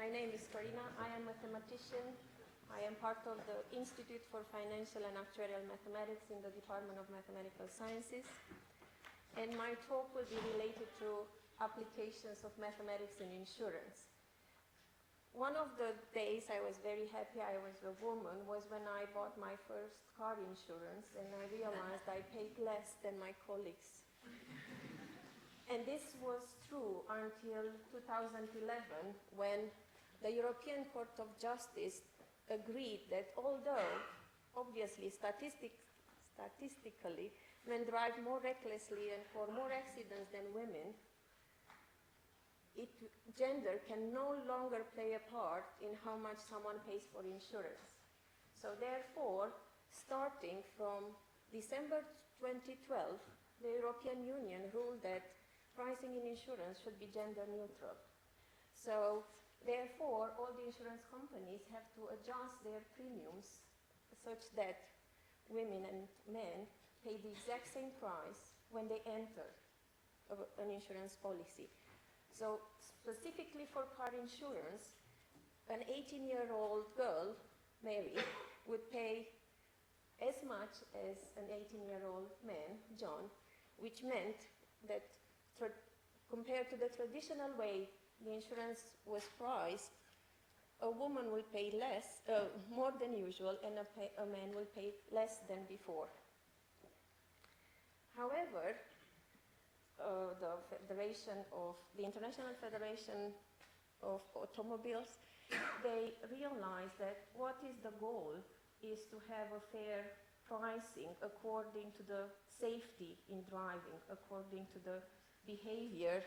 My name is Corina. I am a mathematician. I am part of the Institute for Financial and Actuarial Mathematics in the Department of Mathematical Sciences. And my talk will be related to applications of mathematics in insurance. One of the days I was very happy I was a woman was when I bought my first car insurance and I realized I paid less than my colleagues. And this was true until 2011, when the European Court of Justice agreed that although, obviously, statistically, men drive more recklessly and for more accidents than women, gender can no longer play a part in how much someone pays for insurance. So therefore, starting from December 2012, the European Union ruled that pricing in insurance should be gender neutral. So therefore, all the insurance companies have to adjust their premiums such that women and men pay the exact same price when they enter an insurance policy. So specifically for car insurance, an 18-year-old girl, Mary, would pay as much as an 18-year-old man, John, which meant that compared to the traditional way the insurance was priced, a woman will pay less, more than usual, and a man will pay less than before. However, the International Federation of Automobiles, they realized that what is the goal is to have a fair pricing according to the safety in driving, according to the behavior,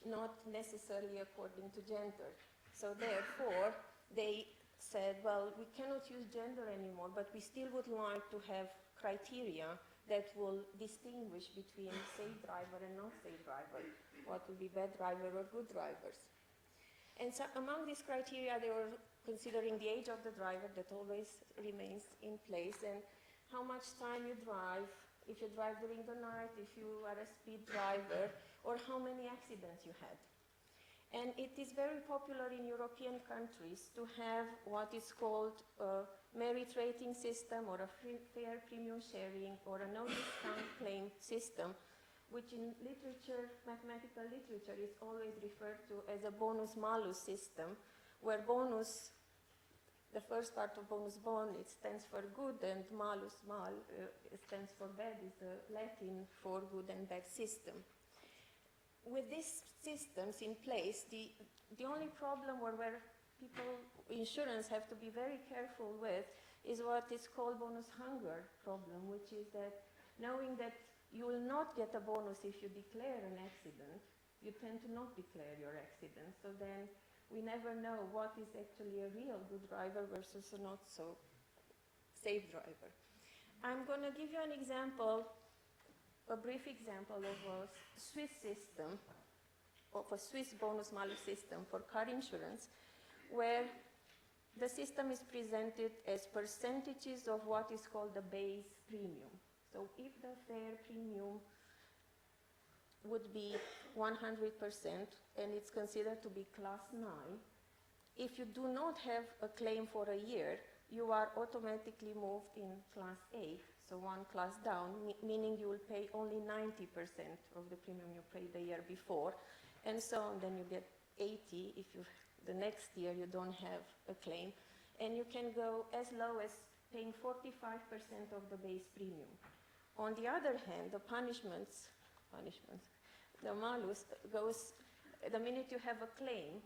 not necessarily according to gender. So therefore, they said, well, we cannot use gender anymore, but we still would like to have criteria that will distinguish between safe driver and not safe driver, what will be bad driver or good drivers. And so among these criteria, they were considering the age of the driver that always remains in place, and how much time you drive, if you drive during the night, if you are a speed driver, or how many accidents you had. And it is very popular in European countries to have what is called a merit rating system or a fair premium sharing or a no discount claim system, which in literature, mathematical literature, is always referred to as a bonus-malus system, where bonus, the first part of bonus bon, it stands for good, and malus mal stands for bad, is the Latin for good and bad system. With these systems in place, the only problem where people, insurance, have to be very careful with is what is called bonus hunger problem, which is that knowing that you will not get a bonus if you declare an accident, you tend to not declare your accident. So then we never know what is actually a real good driver versus a not so safe driver. I'm going to give you an example, a brief example of a Swiss system, of a Swiss bonus-malus system for car insurance, where the system is presented as percentages of what is called the base premium. So if the fair premium would be 100% and it's considered to be class 9, if you do not have a claim for a year, you are automatically moved in class 8, so one class down, meaning you will pay only 90% of the premium you paid the year before, and so on. Then you get 80 if the next year you don't have a claim, and you can go as low as paying 45% of the base premium. On the other hand, the punishments, the malus goes, the minute you have a claim,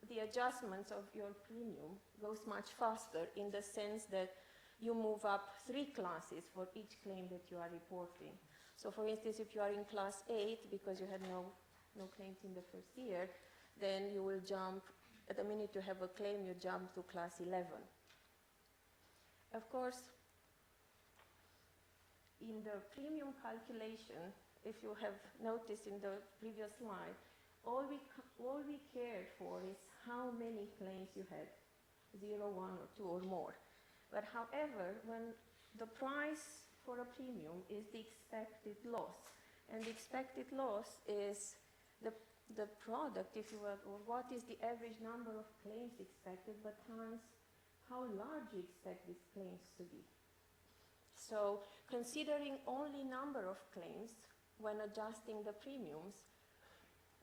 the adjustments of your premium goes much faster, in the sense that you move up 3 classes for each claim that you are reporting. So for instance, if you are in class 8 because you had no claims in the first year, then you will jump, at the minute you have a claim, you jump to class 11. Of course, in the premium calculation, if you have noticed in the previous slide, all we cared for is how many claims you had, 0, 1, or 2, or more. But however, when the price for a premium is the expected loss, and the expected loss is the product, if you will, or what is the average number of claims expected, but times how large you expect these claims to be. So considering only number of claims when adjusting the premiums,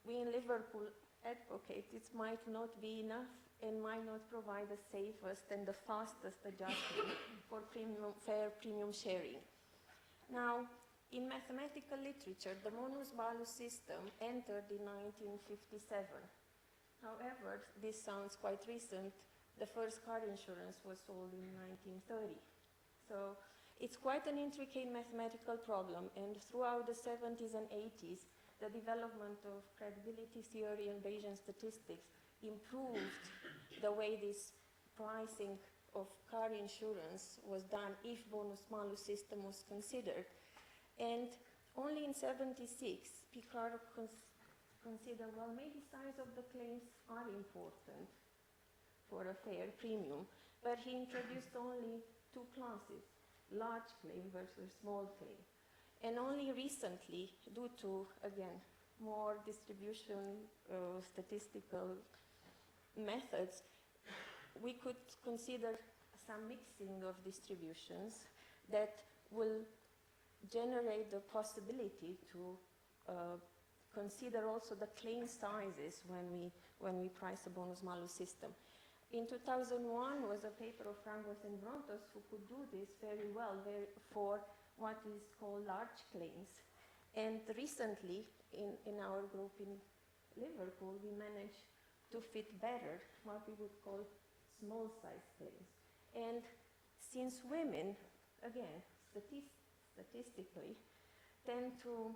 we in Liverpool advocate it might not be enough and might not provide the safest and the fastest adjustment for fair premium sharing. Now, in mathematical literature, the bonus-malus system entered in 1957. However, this sounds quite recent. The first car insurance was sold in 1930. So it's quite an intricate mathematical problem, and throughout the 70s and 80s, the development of credibility theory and Bayesian statistics improved the way this pricing of car insurance was done if bonus-malus system was considered. And only in 76, Picard considered, well, maybe size of the claims are important for a fair premium, but he introduced only two classes, large claim versus small claim. And only recently, due to, again, more distribution statistical methods, we could consider some mixing of distributions that will generate the possibility to consider also the claim sizes when we price a bonus-malus system. In 2001 was a paper of Frangos and Brontos who could do this very well for what is called large claims. And recently, in our group in Liverpool, we managed to fit better what we would call small size claims. And since women, again, statistically, tend to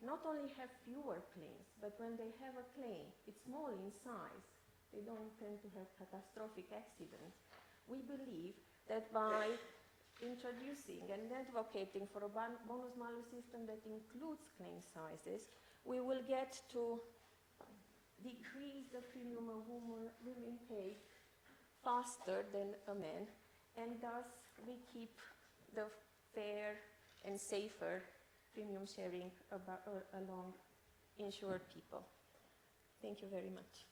not only have fewer claims, but when they have a claim, it's small in size, they don't tend to have catastrophic accidents. We believe that by introducing and advocating for a bonus-malus system that includes claim sizes, we will get to decrease the premium a women pay faster than a man, and thus we keep the fair and safer premium sharing along insured people. Thank you very much.